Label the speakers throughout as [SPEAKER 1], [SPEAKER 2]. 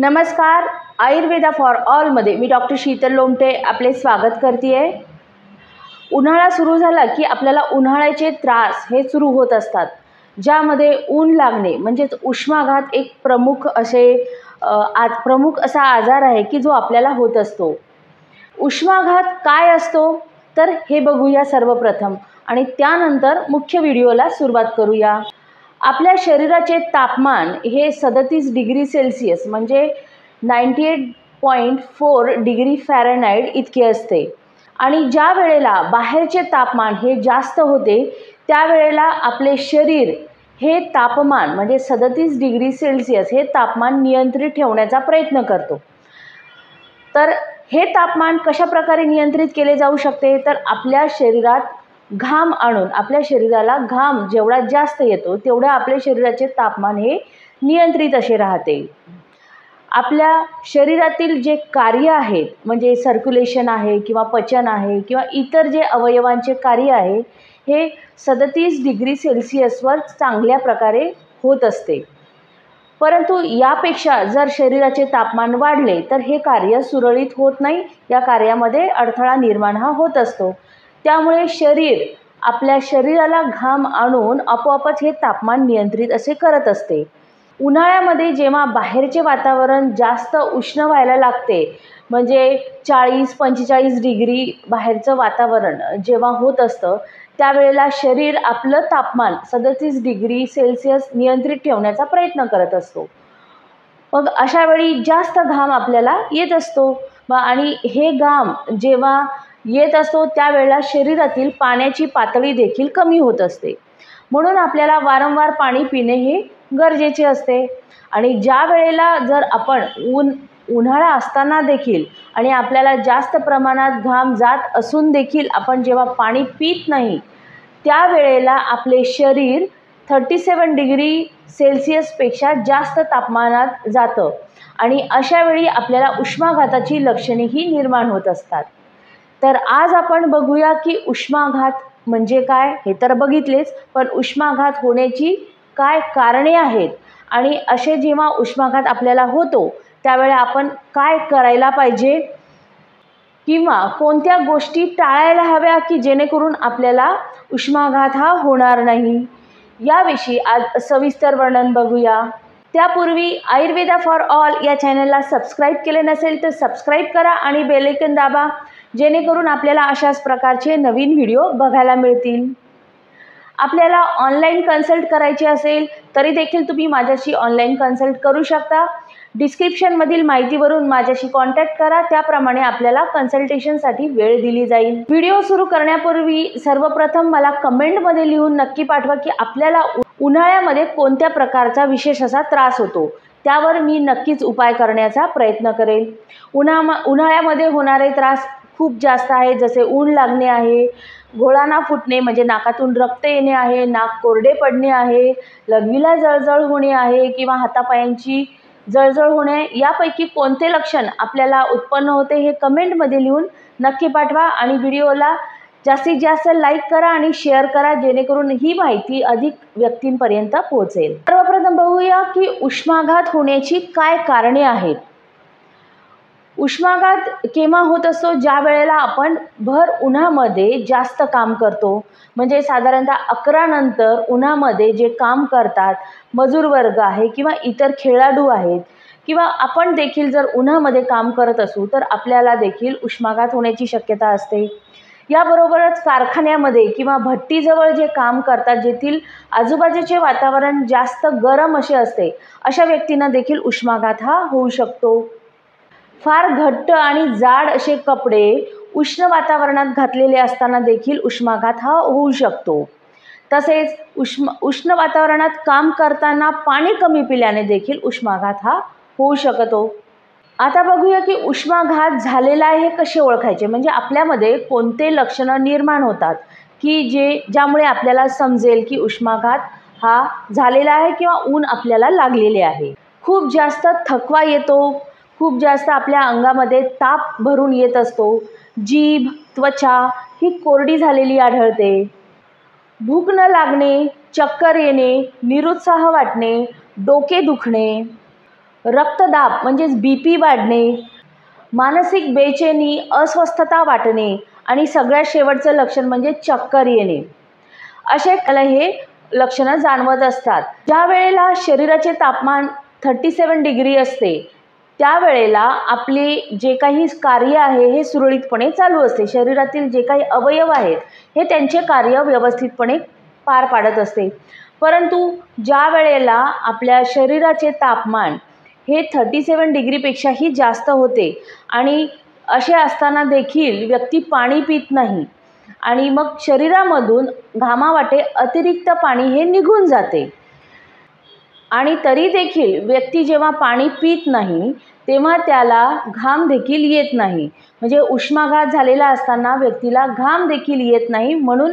[SPEAKER 1] नमस्कार. आयुर्वेदा फॉर ऑलमध्ये मी डॉक्टर शीतल लोमटे आपले स्वागत करते आहे. उन्हाळा सुरू झाला की आपल्याला उन्हाळ्याचे त्रास हे सुरू होत असतात, ज्यामध्ये ऊन लागणे म्हणजेच उष्माघात एक प्रमुख असा आजार आहे की जो आपल्याला होत असतो. उष्माघात काय असतो तर हे बघूया सर्वप्रथम आणि त्यानंतर मुख्य व्हिडिओला सुरुवात करूया. आपल्या शरीराचे तापमान हे 37 डिग्री सेल्सिअस म्हणजे 98.4 डिग्री फॅरेनहाइट इतके असते आणि ज्या वेळेला बाहेरचे तापमान हे जास्त होते त्यावेळेला आपले शरीर हे तापमान म्हणजे 37 डिग्री सेल्सिअस हे तापमान नियंत्रित ठेवण्याचा प्रयत्न करतो. तर हे तापमान कशा प्रकारे नियंत्रित केले जाऊ शकते तर आपल्या शरीरात घाम आणून आपल्या शरीराला घाम जेवढा जास्त येतो तेवढं आपल्या शरीराचे तापमान हे नियंत्रित असे राहते. आपल्या शरीरातील जे कार्य आहेत म्हणजे सर्क्युलेशन आहे किंवा पचन आहे किंवा इतर जे अवयवांचे कार्य आहे हे 37 डिग्री सेल्सिअसवर चांगल्या प्रकारे होत असते. परंतु यापेक्षा जर शरीराचे तापमान वाढले तर हे कार्य सुरळीत होत नाही, या कार्यामध्ये अडथळा निर्माण होत असतो. त्यामुळे शरीर आपल्या शरीराला घाम आणून आपोआपच हे तापमान नियंत्रित असे करत असते. उन्हाळ्यामध्ये जेव्हा बाहेरचे वातावरण जास्त उष्ण व्हायला लागते म्हणजे 40-45 डिग्री बाहेरचं वातावरण जेव्हा होत असतं त्यावेळेला शरीर आपलं तापमान 37 डिग्री सेल्सिअस नियंत्रित ठेवण्याचा प्रयत्न करत असतो. मग अशा वेळी जास्त घाम आपल्याला येत असतो आणि हे घाम जेव्हा येत असतो त्यावेळेला शरीरातील पाण्याची पातळी देखील कमी होत असते. म्हणून आपल्याला वारंवार पाणी पिणे हे गरजेचे असते. आणि ज्या वेळेला जर आपण उन्हाळा असताना देखील आणि आपल्याला जास्त प्रमाणात घाम जात असून देखील आपण जेव्हा पाणी पित नाही त्यावेळेला आपले शरीर 37 डिग्री सेल्सिअसपेक्षा जास्त तापमानात जातं आणि अशा वेळी आपल्याला उष्माघाताची लक्षणेही निर्माण होत असतात. तर आज आपण बघूया की उष्माघात म्हणजे काय हे तर बघितलेच, पण उष्माघात होण्याची काय कारणे आहेत आणि असे जेव्हा उष्माघात आपल्याला होतो त्यावेळेला आपण काय करायला पाहिजे किंवा कोणत्या गोष्टी टाळायला हव्या की जेणेकरून आपल्याला उष्माघात हा होणार नाही, याविषयी आज सविस्तर वर्णन बघूया. त्यापूर्वी आयुर्वेदा फॉर ऑल या चॅनलला सबस्क्राईब केले नसेल तर सबस्क्राईब करा आणि बेल आयकॉन दाबा, जेणेकरून आपल्याला अशाच प्रकारचे नवीन व्हिडिओ बघायला मिळतील. आपल्याला ऑनलाईन कन्सल्ट करायचे असेल तरी देखील तुम्ही माझ्याशी ऑनलाईन कन्सल्ट करू शकता. डिस्क्रिप्शनमधील माहितीवरून माझ्याशी कॉन्टॅक्ट करा, त्याप्रमाणे आपल्याला कन्सल्टेशनसाठी वेळ दिली जाईल. व्हिडिओ सुरू करण्यापूर्वी सर्वप्रथम मला कमेंटमध्ये लिहून नक्की पाठवा की आपल्याला उन्हाळ्यामध्ये कोणत्या प्रकारचा विशेष असा त्रास होतो, त्यावर मी नक्कीच उपाय करण्याचा प्रयत्न करेल. उन्हाळ्यामध्ये होणारे त्रास खूप जास्त आहे, जसे ऊन लागणे आहे, घोळाना फुटणे म्हणजे नाकातून रक्त येणे आहे, नाक कोरडे पडणे आहे, लघवीला जळजळ होणे आहे किंवा हातापायांची जळजळ होणे, यापैकी कोणते लक्षण आपल्याला उत्पन्न होते हे कमेंटमध्ये लिहून नक्की पाठवा आणि व्हिडिओला जास्तीत जास्त लाईक करा आणि शेअर करा, जेणेकरून ही माहिती अधिक व्यक्तींपर्यंत पोहोचेल. सर्वप्रथम बघूया की उष्माघात होण्याची काय कारणे आहेत. उष्माघात केव्हा होत असतो, ज्या वेळेला आपण भर उन्हामध्ये जास्त काम करतो, म्हणजे साधारणतः 11 नंतर उन्हामध्ये जे काम करतात मजूर वर्ग आहे किंवा इतर खेळाडू आहेत किंवा आपण देखील जर उन्हामध्ये काम करत असू तर आपल्याला देखील उष्माघात होण्याची शक्यता असते. याबरोबरच कारखान्यामध्ये किंवा भट्टीजवळ जे काम करतात जेथील आजूबाजूचे वातावरण जास्त गरम असे असते, अशा व्यक्तींना देखील उष्माघात हा होऊ शकतो. फार घट्ट आणि जाड असे कपडे उष्ण वातावरणात घातलेले असताना देखील उष्माघात हा होऊ शकतो. तसेच उष्ण वातावरणात काम करताना पाणी कमी पिल्याने देखील उष्माघात हा होऊ शकतो. आता बघूया की उष्माघात झालेला आहे हे कसे ओळखायचे, म्हणजे आपल्यामध्ये कोणते लक्षणं निर्माण होतात की ज्यामुळे आपल्याला समजेल की उष्माघात हा झालेला आहे किंवा ऊन आपल्याला लागलेले आहे. खूप जास्त थकवा येतो, खूप जास्त आपल्या अंगामध्ये ताप भरून येत असतो, जीभ त्वचा ही कोरडी झालेली आढळते, भूक न लागणे, चक्कर येणे, निरुत्साह वाटणे, डोके दुखणे, रक्तदाब म्हणजेच BP वाढणे, मानसिक बेचैनी, अस्वस्थता वाटणे आणि सगळ्यात शेवटचं लक्षण म्हणजे चक्कर येणे, असे हे लक्षणं जाणवत असतात. ज्या वेळेला शरीराचे तापमान 37 डिग्री असते त्यावेळेला आपले जे काही कार्य आहे हे सुरळीतपणे चालू असते. शरीरातील जे काही अवयव आहेत हे त्यांचे कार्य व्यवस्थितपणे पार पाडत असते. परंतु ज्या वेळेला आपल्या शरीराचे तापमान हे 37 डिग्रीपेक्षाही जास्त होते आणि असे असताना देखील व्यक्ती पाणी पित नाही आणि मग शरीरामधून घामावाटे अतिरिक्त पाणी हे निघून जाते आणि तरी देखील व्यक्ती जेव्हा पाणी पित नाही तेव्हा त्याला घाम देखील येत नाही. म्हणजे उष्माघात झालेला असताना व्यक्तीला घाम देखील येत नाही, म्हणून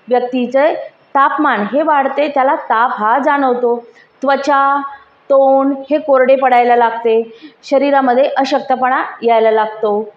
[SPEAKER 1] व्यक्तीचे तापमान हे वाढते, त्याला ताप हा जाणवतो. त्वचा, तोंड हे कोरडे पडायला लागते, शरीरामध्ये अशक्तपणा यायला लागतो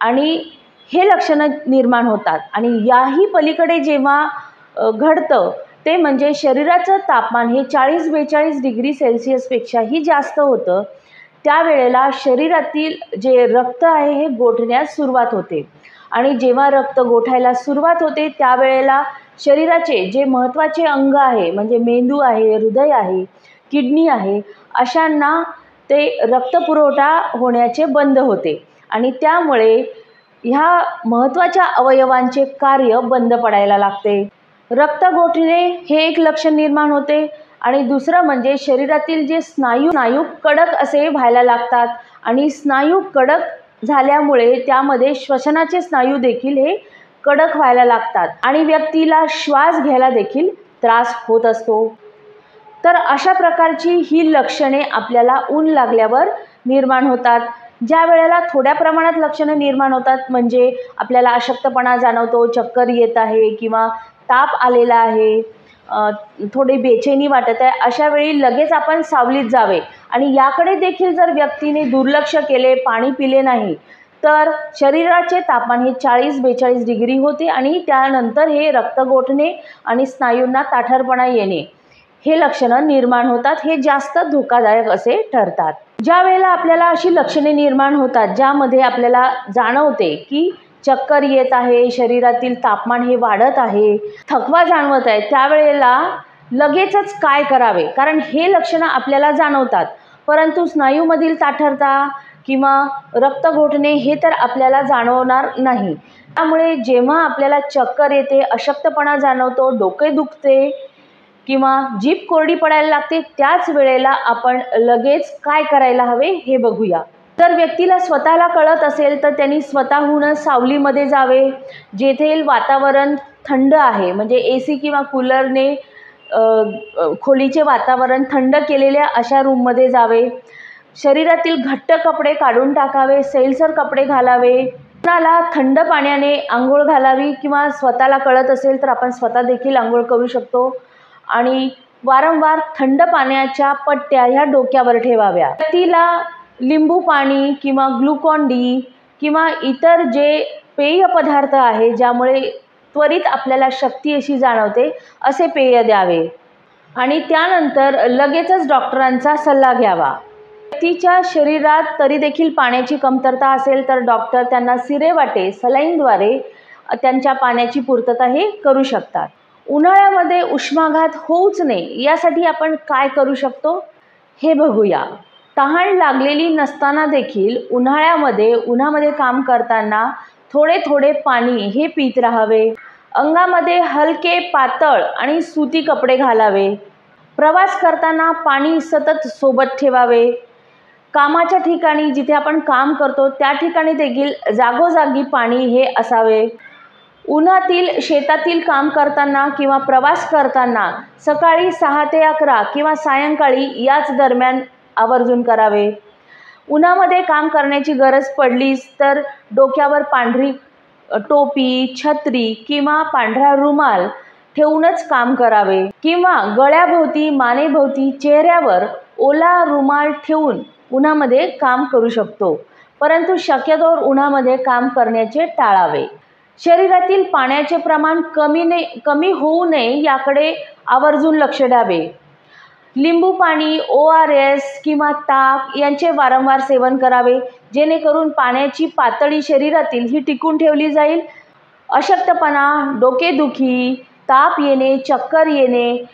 [SPEAKER 1] आणि हे लक्षणं निर्माण होतात. आणि याही पलीकडे जेव्हा घडतं ते म्हणजे शरीराचं तापमान हे 40-42 डिग्री सेल्सिअसपेक्षाही जास्त होतं. त्यावेळेला शरीरातील जे रक्त आहे हे गोठण्यास सुरुवात होते आणि जेव्हा रक्त गोठायला सुरुवात होते त्यावेळेला शरीराचे जे महत्त्वाचे अंग आहे म्हणजे मेंदू आहे, हृदय आहे, किडनी आहे, अशांना ते रक्तपुरवठा होण्याचे बंद होते आणि त्यामुळे ह्या महत्त्वाच्या अवयवांचे कार्य बंद पडायला लागते. रक्त गोठणे हे एक लक्षण निर्माण होते आणि दुसरं म्हणजे शरीरातील जे स्नायू कडक असे व्हायला लागतात आणि स्नायू कडक झाल्यामुळे त्यामध्ये श्वसनाचे स्नायू देखील हे कडक व्हायला लागतात आणि व्यक्तीला श्वास घ्यायला देखील त्रास होत असतो. तर अशा प्रकारची ही लक्षणे आपल्याला ऊन लागल्यावर निर्माण होतात. ज्या वेळेला थोड्या प्रमाणात लक्षणं निर्माण होतात म्हणजे आपल्याला अशक्तपणा जाणवतो, चक्कर येत आहे किंवा ताप आलेला आहे, थोडी बेचैनी वाटत आहे, अशा वेळी लगेच आपण सावलीत जावे आणि याकडे देखील जर व्यक्तीने दुर्लक्ष केले, पाणी पिले नाही तर शरीराचे तापमान हे 40-42 डिग्री होते आणि त्यानंतर हे रक्त गोठणे आणि स्नायूंना ताठरपणा येणे हे लक्षणं निर्माण होतात. हे जास्त धोकादायक असे ठरतात. ज्या वेळेला आपल्याला अशी लक्षणे निर्माण होतात ज्यामध्ये आपल्याला जाणवते की चक्कर येत आहे, शरीरातील तापमान हे वाढत आहे, थकवा जाणवत आहे, त्यावेळेला लगेचच काय करावे, कारण हे लक्षणं आपल्याला जाणवतात परंतु स्नायूमधील ताठरता किंवा रक्त घोटणे हे तर आपल्याला जाणवणार नाही. त्यामुळे जेव्हा आपल्याला चक्कर येते, अशक्तपणा जाणवतो, डोके दुखते किंवा जीभ कोरडी पडायला लागते, त्याच वेळेला आपण लगेच काय करायला हवे हे बघूया. जर व्यक्तीला स्वतःला कळत असेल तर त्यांनी स्वतःहून सावलीमध्ये जावे, जेथे वातावरण थंड आहे म्हणजे AC किंवा कूलरने खोलीचे वातावरण थंड केलेल्या अशा रूममध्ये जावे. शरीरातील घट्ट कपडे काढून टाकावे, सैलसर कपडे घालावे, कोणाला थंड पाण्याने आंघोळ घालावी किंवा स्वतःला कळत असेल तर आपण स्वतः देखील आंघोळ करू शकतो आणि वारंवार थंड पाण्याच्या पट्ट्या ह्या डोक्यावर ठेवाव्या. व्यक्तीला लिंबू पाणी किंवा ग्लुकॉन-डी किंवा इतर जे पेय पदार्थ आहे ज्यामुळे त्वरित आपल्याला शक्ती अशी जाणवते असे पेय द्यावे आणि त्यानंतर लगेचच डॉक्टरांचा सल्ला घ्यावा. व्यक्तीच्या शरीरात तरी देखील पाण्याची कमतरता असेल तर डॉक्टर त्यांना सिरेवाटे सलाईनद्वारे त्यांच्या पाण्याची पूर्तता हे करू शकतात. उन्हाळ्यामध्ये उष्माघात होऊच नये यासाठी आपण काय करू शकतो हे बघूया. तहान लागलेली नसताना देखील उन्हामध्ये काम करताना थोडे थोडे पाणी हे पीत राहावे. अंगामध्ये हलके, पातळ आणि सुती कपडे घालावे. प्रवास करताना पाणी सतत सोबत ठेवावे. कामाच्या ठिकाणी जिथे आपण काम करतो त्या ठिकाणी देखील जागोजागी पाणी हे असावे. उन्हातील शेतातील काम करताना किंवा प्रवास करताना सकाळी 6 ते 11 किंवा सायंकाळी याच दरम्यान आवर्जून करावे. उन्हामध्ये काम करण्याची गरज पडलीच तर डोक्यावर पांढरी टोपी, छत्री किंवा पांढरा रुमाल ठेवूनच काम करावे किंवा गळ्याभोवती, मानेभोवती, चेहऱ्यावर ओला रुमाल ठेवून उन्हामध्ये काम करू शकतो. परंतु शक्यतोवर उन्हामध्ये काम करण्याचे टाळावे. शरीरातील पाण्याचे प्रमाण कमी होऊ नये याकडे आवर्जून लक्ष द्यावे. लिंबू पाणी, ORS किंवा ताक यांचे वारंवार सेवन करावे, जेणेकरून पाण्याची पातळी शरीरातील ही टिकून ठेवली जाईल. अशक्तपणा, डोकेदुखी, ताप येणे, चक्कर येणे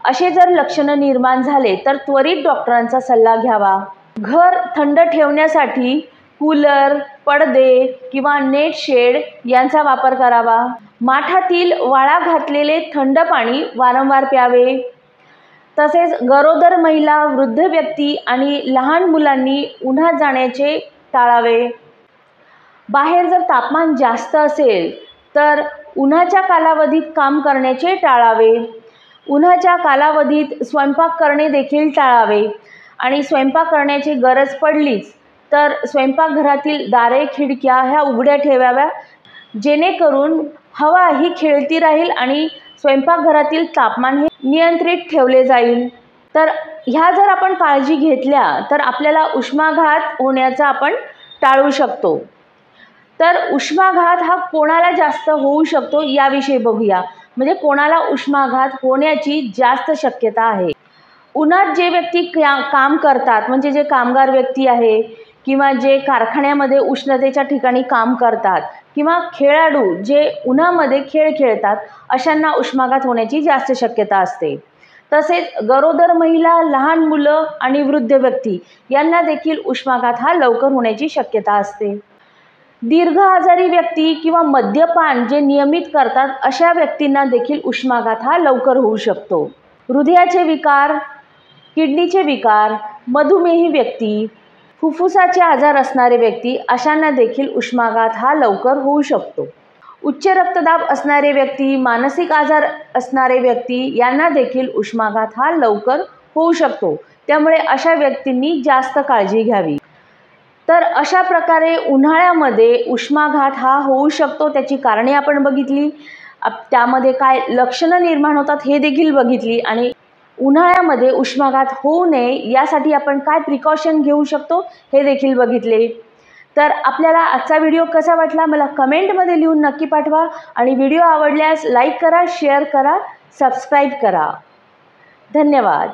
[SPEAKER 1] असे जर लक्षणं निर्माण झाले तर त्वरित डॉक्टरांचा सल्ला घ्यावा. घर थंड ठेवण्यासाठी कूलर, पडदे किंवा नेट शेड यांचा वापर करावा. माठातील वाळा घातलेले थंड पाणी वारंवार प्यावे. तसेच गरोदर महिला, वृद्ध व्यक्ती आणि लहान मुलांनी उन्हात जाण्याचे टाळावे. बाहेर जर तापमान जास्त असेल तर उन्हाच्या कालावधीत काम करण्याचे टाळावे. उन्हाच्या कालावधीत स्वयंपाक करणे देखील टाळावे आणि स्वयंपाक करण्याची गरज पडलीच तर स्वयंपाकघरातील दारे, खिडक्या ह्या उघड्या ठेवाव्या, जेणेकरून हवा ही खेळती राहील आणि स्वयंपाकघरातील तापमान हे नियंत्रित ठेवले जाईल. तर ह्या जर आपण काळजी घेतल्या तर आपल्याला उष्माघात होण्याचा आपण टाळू शकतो. तर उष्माघात हा कोणाला जास्त होऊ शकतो याविषयी बघूया. म्हणजे कोणाला उष्माघात होण्याची जास्त शक्यता आहे. उन्हात जे व्यक्ती काम करतात, म्हणजे जे कामगार व्यक्ती आहे किंवा जे कारखान्यामध्ये उष्णतेच्या ठिकाणी काम करतात किंवा खेळाडू जे उन्हामध्ये खेळ खेळतात, अशांना उष्माघात होण्याची जास्त शक्यता असते. तसेच गरोदर महिला, लहान मुलं आणि वृद्ध व्यक्ती यांना देखील उष्माघात हा लवकर होण्याची शक्यता असते. दीर्घ आजारी व्यक्ती किंवा मद्यपान जे नियमित करतात अशा व्यक्तींना देखील उष्माघात हा लवकर होऊ शकतो. हृदयाचे विकार, किडनीचे विकार, मधुमेही व्यक्ती, फुफ्फुसाचे आजार असणारे व्यक्ती अशांना देखील उष्माघात हा लवकर होऊ शकतो. उच्च रक्तदाब असणारे व्यक्ती, मानसिक आजार असणारे व्यक्ती यांना देखील उष्माघात हा लवकर होऊ शकतो. त्यामुळे अशा व्यक्तींनी जास्त काळजी घ्यावी. तर अशा प्रकारे उन्हाळ्यामध्ये उष्माघात हा होऊ शकतो. त्याची कारणे आपण बघितली, त्यामध्ये काय लक्षणं निर्माण होतात हे देखील बघितली आणि उन्हाळ्यामध्ये उष्माघात होऊ नये यासाठी आपण काय प्रिकॉशन घेऊ शकतो हे देखील बघितले. तर आपल्याला आजचा व्हिडिओ कसा वाटला मला कमेंटमध्ये लिहून नक्की पाठवा आणि व्हिडिओ आवडल्यास लाईक करा, शेअर करा, सबस्क्राईब करा. धन्यवाद.